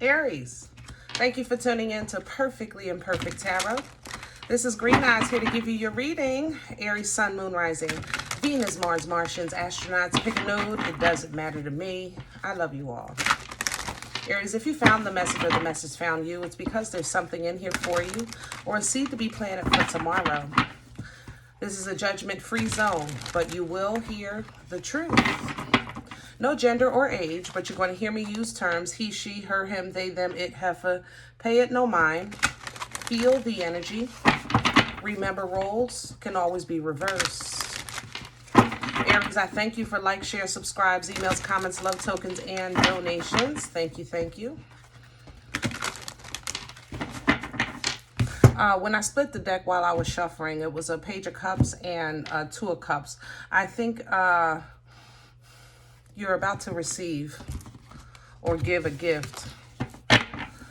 Aries, thank you for tuning in to Perfectly Imperfect Tarot. This is Green Eyes here to give you your reading. Aries, Sun, Moon, Rising, Venus, Mars, Martians, astronauts. Pick a node. It doesn't matter to me. I love you all. Aries, if you found the message or the message found you, it's because there's something in here for you or a seed to be planted for tomorrow. This is a judgment-free zone, but you will hear the truth. No gender or age, but you're going to hear me use terms he, she, her, him, they, them, it, heifer. Pay it no mind. Feel the energy. Remember, roles can always be reversed. Aries, I thank you for likes, shares, subscribes, emails, comments, love tokens, and donations. Thank you, thank you. When I split the deck while I was shuffling, it was a Page of Cups and Two of Cups. I think you're about to receive or give a gift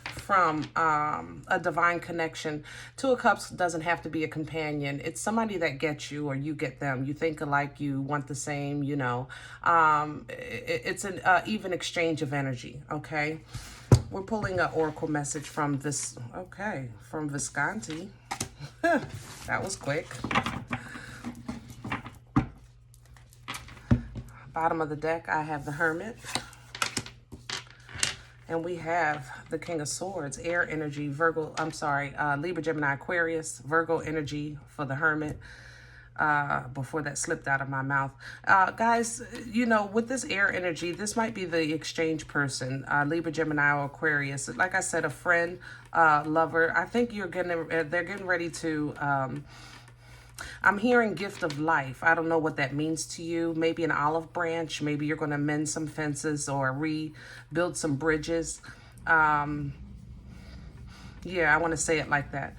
from a divine connection. Two of Cups doesn't have to be a companion. It's somebody that gets you or you get them. You think alike, you want the same, you know. It's an even exchange of energy, okay? We're pulling an oracle message from this, okay, from Visconti. That was quick. Bottom of the deck, I have the Hermit. And we have the King of Swords, air energy, Libra, Gemini, Aquarius, Virgo energy for the Hermit. Before that slipped out of my mouth. Guys, you know, with this air energy, this might be the exchange person, Libra, Gemini, or Aquarius. Like I said, a friend, lover. I think they're getting ready to, I'm hearing gift of life. I don't know what that means to you. Maybe an olive branch. Maybe you're going to mend some fences or rebuild some bridges. Yeah, I want to say it like that.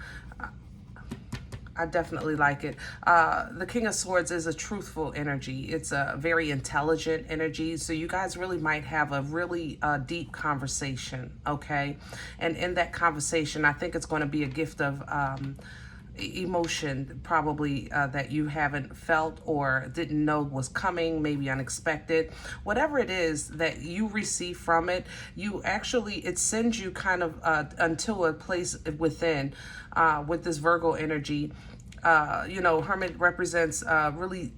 I definitely like it. The King of Swords is a truthful energy. It's a very intelligent energy. So you guys really might have a really deep conversation, okay? And in that conversation, I think it's going to be a gift of emotion, probably that you haven't felt or didn't know was coming, maybe unexpected. Whatever it is that you receive from it, it sends you kind of until a place within with this Virgo energy. You know, Hermit represents really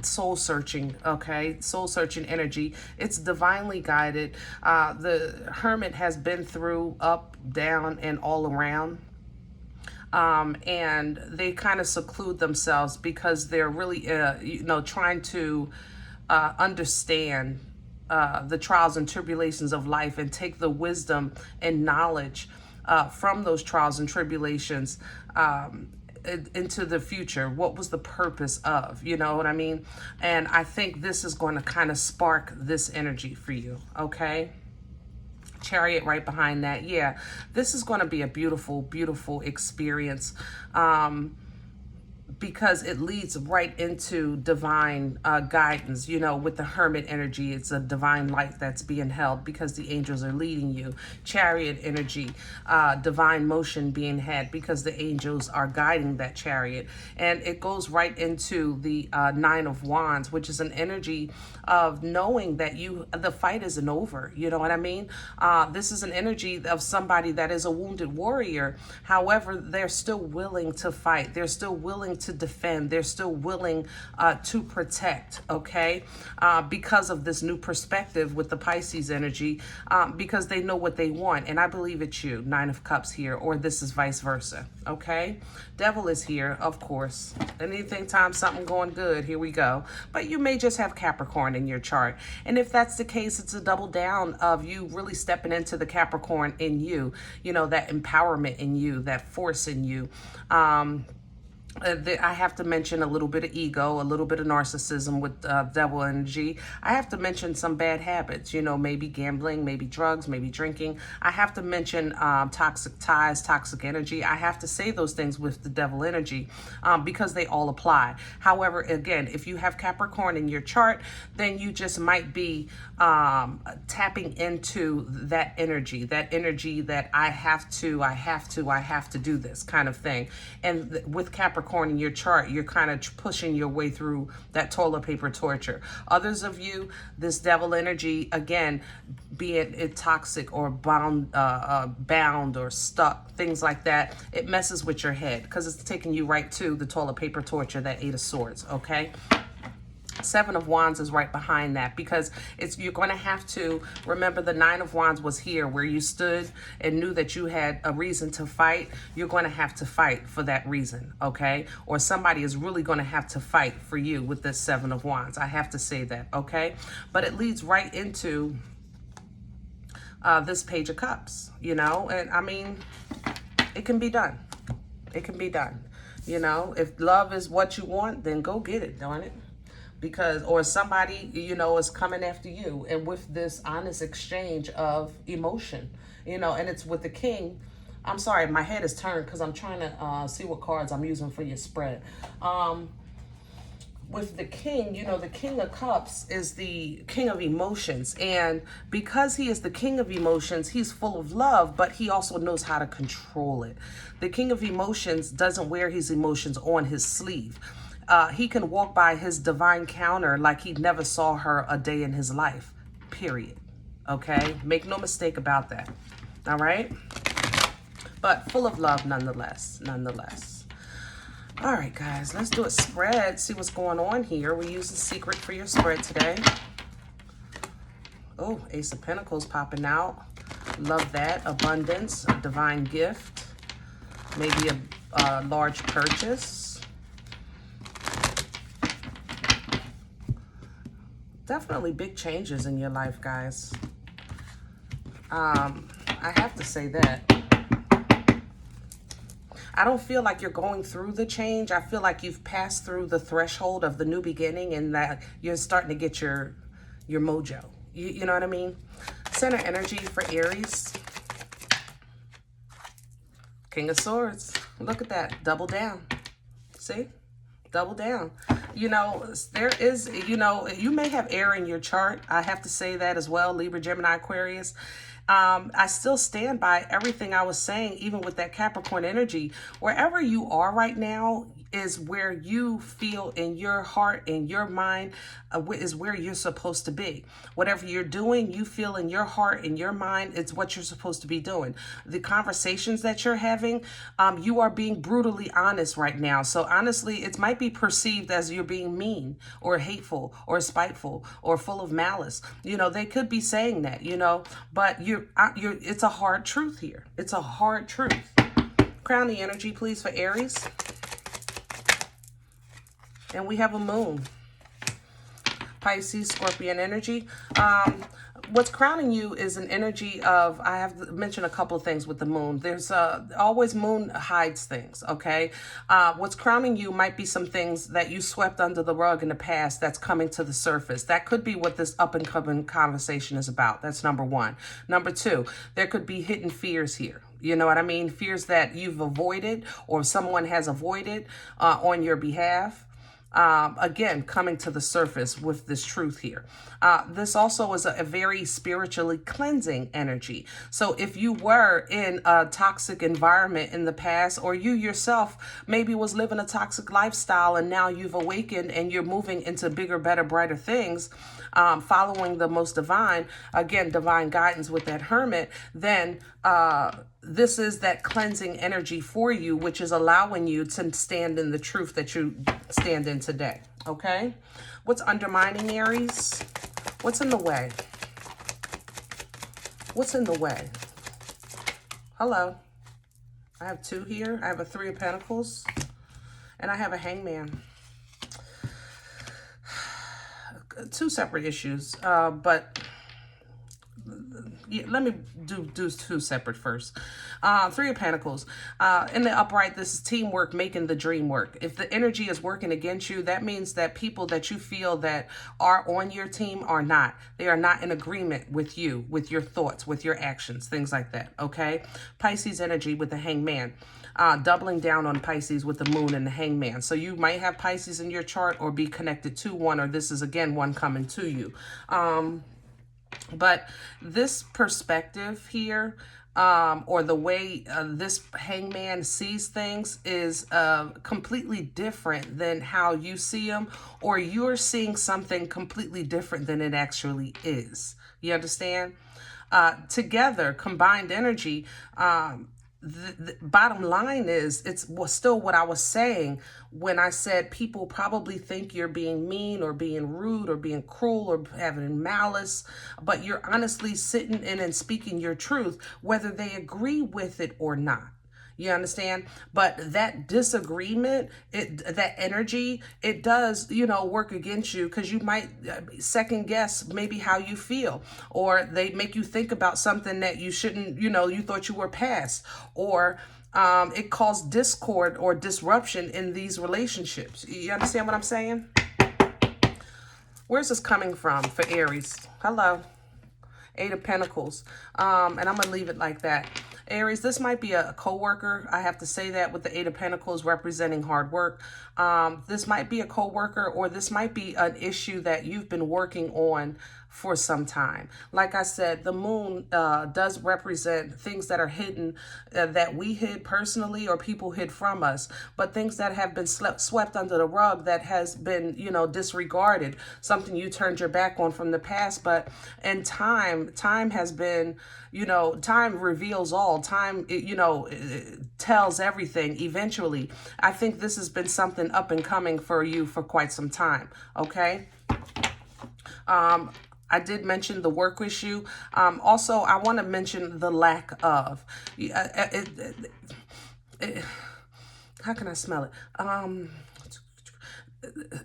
soul searching, okay? Soul searching energy. It's divinely guided. The Hermit has been through up, down, and all around. And they kind of seclude themselves because they're really, you know, trying to understand the trials and tribulations of life and take the wisdom and knowledge from those trials and tribulations into the future. What was the purpose of, you know what I mean? And I think this is going to kind of spark this energy for you, okay? Chariot right behind that. Yeah, this is going to be a beautiful, beautiful experience. Because it leads right into divine guidance. You know, with the Hermit energy, it's a divine light that's being held because the angels are leading you. Chariot energy, divine motion being had because the angels are guiding that chariot. And it goes right into the Nine of Wands, which is an energy of knowing that the fight isn't over. You know what I mean? This is an energy of somebody that is a wounded warrior. However, they're still willing to fight. They're still willing to defend. They're still willing to protect, okay? Because of this new perspective with the Pisces energy, because they know what they want. And I believe it's you, Nine of Cups here, or this is vice versa, okay? Devil is here, of course. Anything time something going good, here we go. But you may just have Capricorn in your chart. And if that's the case, it's a double down of you really stepping into the Capricorn in you, you know, that empowerment in you, that force in you. I have to mention a little bit of ego, a little bit of narcissism with devil energy. I have to mention some bad habits, you know, maybe gambling, maybe drugs, maybe drinking. I have to mention toxic ties, toxic energy. I have to say those things with the devil energy because they all apply. However, again, if you have Capricorn in your chart, then you just might be tapping into that energy that I have to do this kind of thing. And with Capricorn, Capricorn in your chart, you're kind of pushing your way through that toilet paper torture. Others of you, this devil energy, again, be it toxic or bound or stuck, things like that, it messes with your head because it's taking you right to the toilet paper torture, that Eight of Swords, okay? Seven of Wands is right behind that, because you're going to have to remember the Nine of Wands was here where you stood and knew that you had a reason to fight. You're going to have to fight for that reason, okay? Or somebody is really going to have to fight for you with this Seven of Wands. I have to say that, okay? But it leads right into this Page of Cups, you know? And I mean, it can be done. It can be done. You know, if love is what you want, then go get it, darn it. Because, or somebody, you know, is coming after you, and with this honest exchange of emotion, you know, and it's with the King. I'm sorry, my head is turned because I'm trying to see what cards I'm using for your spread. With the King, you know, the King of Cups is the King of emotions, and because he is the King of emotions, he's full of love, but he also knows how to control it. The King of emotions doesn't wear his emotions on his sleeve. He can walk by his divine counter like he never saw her a day in his life, period. Okay? Make no mistake about that. All right? But full of love nonetheless. All right, guys, let's do a spread. See what's going on here. We use the secret for your spread today. Oh, Ace of Pentacles popping out. Love that. Abundance, a divine gift. Maybe a large purchase. Definitely big changes in your life, guys. I have to say that. I don't feel like you're going through the change. I feel like you've passed through the threshold of the new beginning, and that you're starting to get your mojo. You know what I mean? Center energy for Aries. King of Swords. Look at that. Double down. See? Double down. You know, there is, you know, you may have air in your chart. I have to say that as well. Libra, Gemini, Aquarius. I still stand by everything I was saying, even with that Capricorn energy. Wherever you are right now is where you feel in your heart, in your mind, is where you're supposed to be. Whatever you're doing, you feel in your heart, in your mind, it's what you're supposed to be doing. The conversations that you're having, you are being brutally honest right now. So honestly, it might be perceived as you're being mean or hateful or spiteful or full of malice. You know, they could be saying that, you know, but it's a hard truth here. It's a hard truth. Crown the energy, please, for Aries. And we have a moon. Pisces, Scorpion energy. What's crowning you is an energy of, I have mentioned a couple of things with the moon. There's always moon hides things, okay? What's crowning you might be some things that you swept under the rug in the past that's coming to the surface. That could be what this up and coming conversation is about. That's number one. Number two, there could be hidden fears here. You know what I mean? Fears that you've avoided or someone has avoided on your behalf. Again, coming to the surface with this truth here. This also is a very spiritually cleansing energy. So if you were in a toxic environment in the past, or you yourself maybe was living a toxic lifestyle, and now you've awakened and you're moving into bigger, better, brighter things, following the most divine, again, divine guidance with that Hermit, then this is that cleansing energy for you, which is allowing you to stand in the truth that you stand in today. Okay? What's undermining Aries? What's in the way? What's in the way? Hello. I have two here. I have a Three of Pentacles. And I have a Hangman. Two separate issues. But let me do two separate first. Three of Pentacles. In the upright, this is teamwork making the dream work. If the energy is working against you, that means that people that you feel that are on your team are not. They are not in agreement with you, with your thoughts, with your actions, things like that, okay? Pisces energy with the Hangman. Doubling down on Pisces with the moon and the Hangman. So you might have Pisces in your chart or be connected to one, or this is, again, one coming to you. But this perspective here, or the way this hangman sees things is completely different than how you see them, or you're seeing something completely different than it actually is. You understand? Together, combined energy, the bottom line is, it's still what I was saying when I said people probably think you're being mean or being rude or being cruel or having malice, but you're honestly sitting in and speaking your truth, whether they agree with it or not. You understand? But that disagreement, that energy, it does, work against you, because you might second guess maybe how you feel, or they make you think about something that you shouldn't, you thought you were past, or it caused discord or disruption in these relationships. You understand what I'm saying? Where's this coming from for Aries? Hello. Eight of Pentacles. And I'm going to leave it like that. Aries, this might be a coworker. I have to say that, with the Eight of Pentacles representing hard work. This might be a coworker, or this might be an issue that you've been working on for some time. Like I said, the moon does represent things that are hidden, that we hid personally or people hid from us, but things that have been swept under the rug, that has been, disregarded, something you turned your back on from the past. But in time has been, time reveals all. Time, it tells everything eventually. I think this has been something up and coming for you for quite some time, okay? I did mention the work issue. Also, I want to mention the lack of. How can I smell it?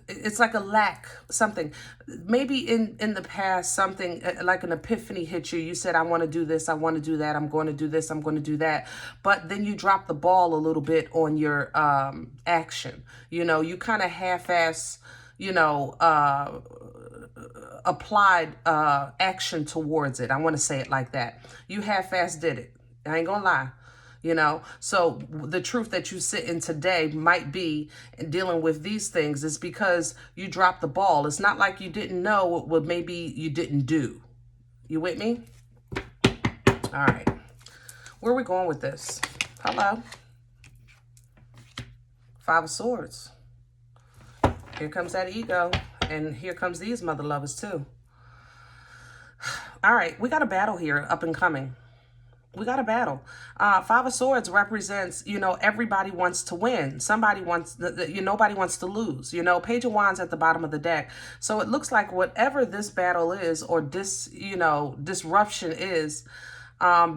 It's like a lack, something. Maybe in the past, something like an epiphany hit you. You said, I want to do this, I want to do that, I'm going to do this, I'm going to do that. But then you drop the ball a little bit on your action. You kind of half-ass, applied action towards it. I want to say it like that. You half-ass did it. I ain't gonna lie. So the truth that you sit in today might be dealing with these things is because you dropped the ball. It's not like you didn't know what maybe you didn't do. You with me? All right. Where are we going with this? Hello. Five of Swords. Here comes that ego. And here comes these mother lovers too. All right. We got a battle here up and coming. We got a battle. Five of Swords represents, everybody wants to win. Somebody wants, nobody wants to lose. Page of Wands at the bottom of the deck. So it looks like whatever this battle is, or disruption is,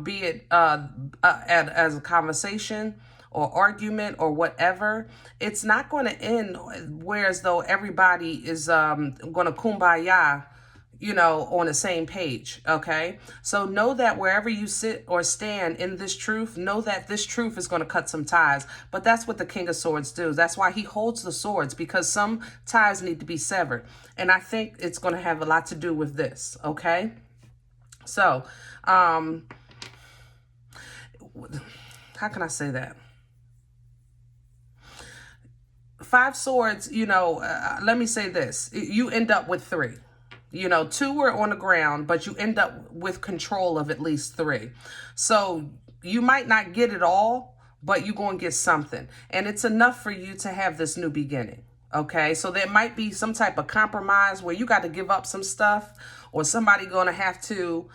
be it as a conversation or argument or whatever, it's not going to end whereas though everybody is going to kumbaya, on the same page, okay? So know that wherever you sit or stand in this truth, know that this truth is going to cut some ties. But that's what the King of Swords do. That's why he holds the swords, because some ties need to be severed. And I think it's going to have a lot to do with this, okay? So, how can I say that? Five Swords, let me say this. You end up with three. Two are on the ground, but you end up with control of at least three. So you might not get it all, but you're going to get something. And it's enough for you to have this new beginning. Okay, so there might be some type of compromise where you got to give up some stuff, or somebody going to have to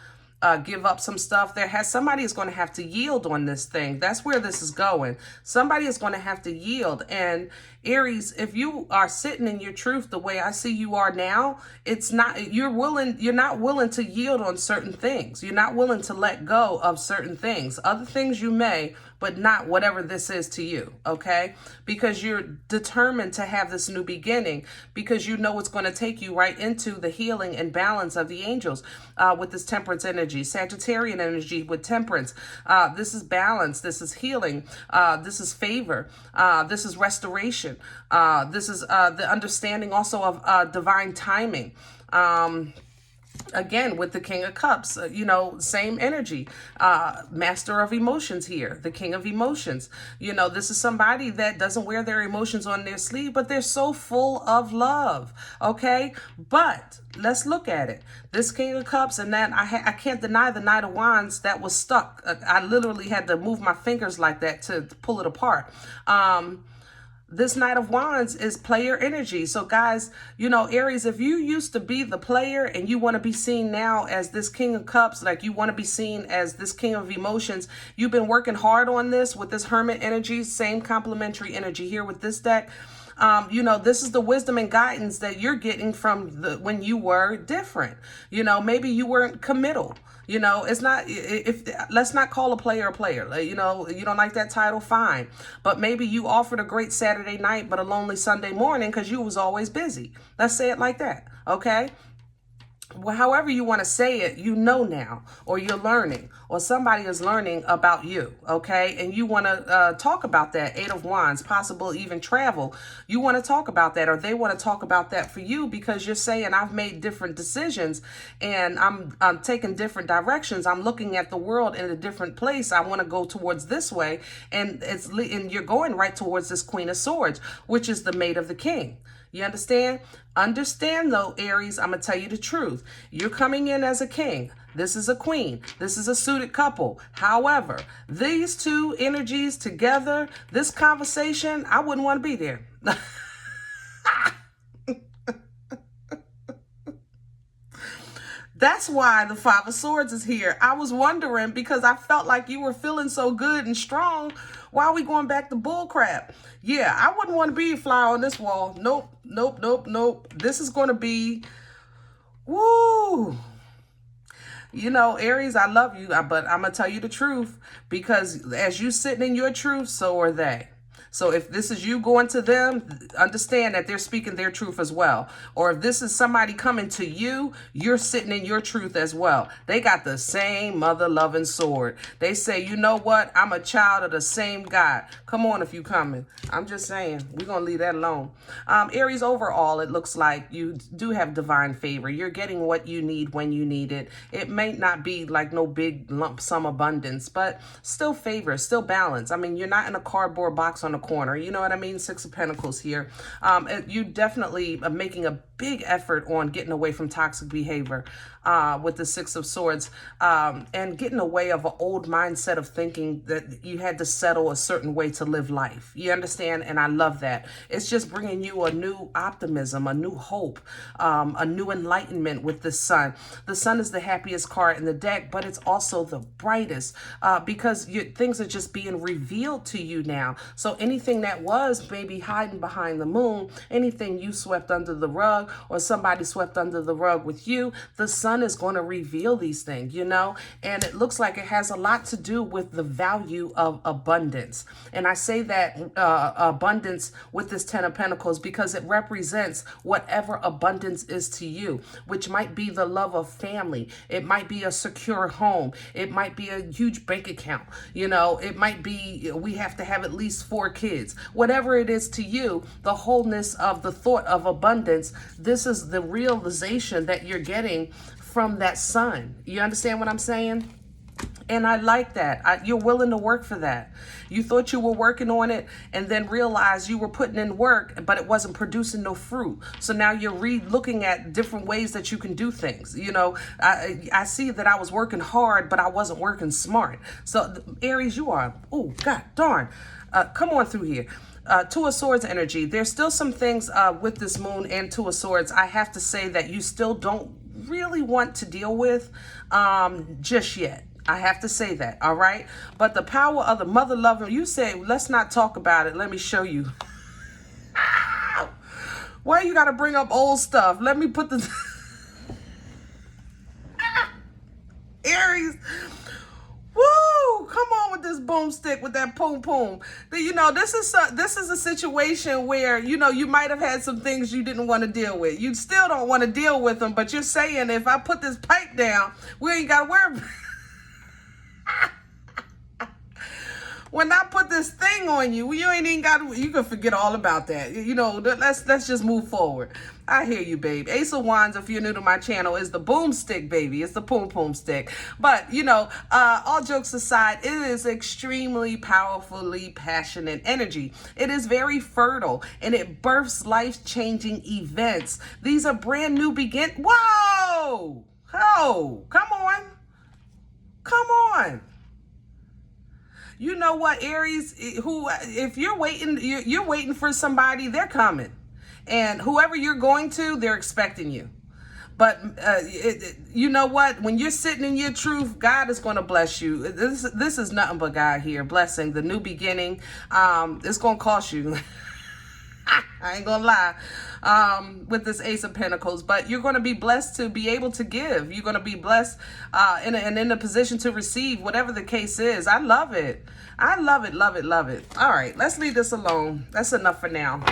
give up some stuff. Somebody is going to have to yield on this thing. That's where this is going. Somebody is going to have to yield. And Aries, if you are sitting in your truth the way I see you are now, you're not willing to yield on certain things. You're not willing to let go of certain things. Other things you may, but not whatever this is to you, okay? Because you're determined to have this new beginning, because you know it's going to take you right into the healing and balance of the angels with this Temperance energy, Sagittarian energy with Temperance. This is balance. This is healing. This is favor. This is restoration. This is the understanding also of divine timing. Again, with the King of Cups, same energy. Master of emotions here, the King of emotions. This is somebody that doesn't wear their emotions on their sleeve, but they're so full of love. Okay, but let's look at it. This King of Cups, and then I can't deny the Knight of Wands that was stuck. I literally had to move my fingers like that to pull it apart. This Knight of Wands is player energy. So guys, Aries, if you used to be the player and you want to be seen now as this King of Cups, like you want to be seen as this King of Emotions, you've been working hard on this with this Hermit energy, same complementary energy here with this deck. This is the wisdom and guidance that you're getting from when you were different. Maybe you weren't committal. It's not, let's not call a player a player. You don't like that title, fine. But maybe you offered a great Saturday night, but a lonely Sunday morning because you was always busy. Let's say it like that, okay? Well, however you want to say it, now, or you're learning, or somebody is learning about you, okay? And you want to talk about that, Eight of Wands, possible even travel. You want to talk about that, or they want to talk about that for you because you're saying, I've made different decisions and I'm taking different directions. I'm looking at the world in a different place. I want to go towards this way. And you're going right towards this Queen of Swords, which is the mate of the king. You understand? Understand though, Aries, I'm going to tell you the truth. You're coming in as a king. This is a queen. This is a suited couple. However, these two energies together, this conversation, I wouldn't want to be there. That's why the Five of Swords is here. I was wondering because I felt like you were feeling so good and strong. Why are we going back to bull crap? Yeah, I wouldn't want to be a fly on this wall. Nope, nope, nope, nope. This is going to be, woo. Aries, I love you, but I'm going to tell you the truth because as you sitting in your truth, so are they. So if this is you going to them, understand that they're speaking their truth as well. Or if this is somebody coming to you, you're sitting in your truth as well. They got the same mother-loving sword. They say, you know what? I'm a child of the same God. Come on if you coming. I'm just saying, we're going to leave that alone. Aries, overall, it looks like you do have divine favor. You're getting what you need when you need it. It may not be like no big lump sum abundance, but still favor, still balance. I mean, you're not in a cardboard box on the corner. You know what I mean? Six of Pentacles here. You definitely are making a big effort on getting away from toxic behavior with the Six of Swords and getting away of an old mindset of thinking that you had to settle a certain way to live life. You understand? And I love that. It's just bringing you a new optimism, a new hope, a new enlightenment with the Sun. The Sun is the happiest card in the deck, but it's also the brightest because things are just being revealed to you now. So anything that was maybe hiding behind the moon, anything you swept under the rug or somebody swept under the rug with you, the Sun is going to reveal these things, and it looks like it has a lot to do with the value of abundance. And I say that abundance with this Ten of Pentacles because it represents whatever abundance is to you, which might be the love of family. It might be a secure home. It might be a huge bank account. It might be we have to have at least 4 kids. Whatever it is to you, the wholeness of the thought of abundance, this is the realization that you're getting from that Sun. You understand what I'm saying? And I like that. You're willing to work for that. You thought you were working on it and then realized you were putting in work, but it wasn't producing no fruit. So now you're looking at different ways that you can do things. I see that I was working hard, but I wasn't working smart. So Aries, you are, oh, God darn. Come on through here. Two of Swords energy. There's still some things with this moon and Two of Swords, I have to say that you still don't really want to deal with just yet. I have to say that, all right? But the power of the mother loving, you say, let's not talk about it. Let me show you. Why you got to bring up old stuff? Let me put the... Aries... Woo! Come on with this boomstick, with that poom poom. This is a situation where, you might have had some things you didn't want to deal with. You still don't want to deal with them, but you're saying if I put this pipe down, we ain't got to worry. When I put this thing on you, you ain't even got, you can forget all about that. You know, let's just move forward. I hear you, babe. Ace of Wands, if you're new to my channel, is the boomstick, baby. It's the poom stick. But, you know, all jokes aside, it is extremely powerfully passionate energy. It is very fertile, and it births life-changing events. These are brand new Whoa! Oh, come on. Come on. You know what, Aries, if you're waiting for somebody, they're coming. And whoever you're going to, they're expecting you. But you know what? When you're sitting in your truth, God is going to bless you. This is nothing but God here. Blessing, the new beginning. It's going to cost you. I ain't gonna lie, with this Ace of Pentacles, but you're going to be blessed to be able to give. You're going to be blessed and in a position to receive, whatever the case is. I love it. I love it, love it, love it. All right, let's leave this alone. That's enough for now.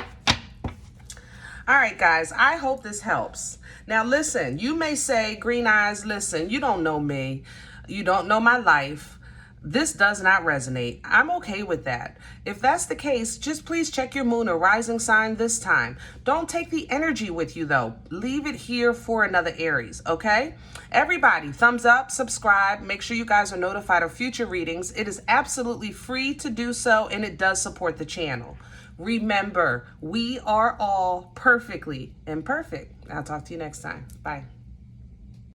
All right, guys, I hope this helps. Now, listen, you may say, Green Eyes, listen, you don't know me. You don't know my life. This does not resonate. I'm okay with that. If that's the case, just please check your moon or rising sign this time. Don't take the energy with you, though. Leave it here for another Aries, okay? Everybody, thumbs up, subscribe. Make sure you guys are notified of future readings. It is absolutely free to do so, and it does support the channel. Remember, we are all perfectly imperfect. I'll talk to you next time. Bye.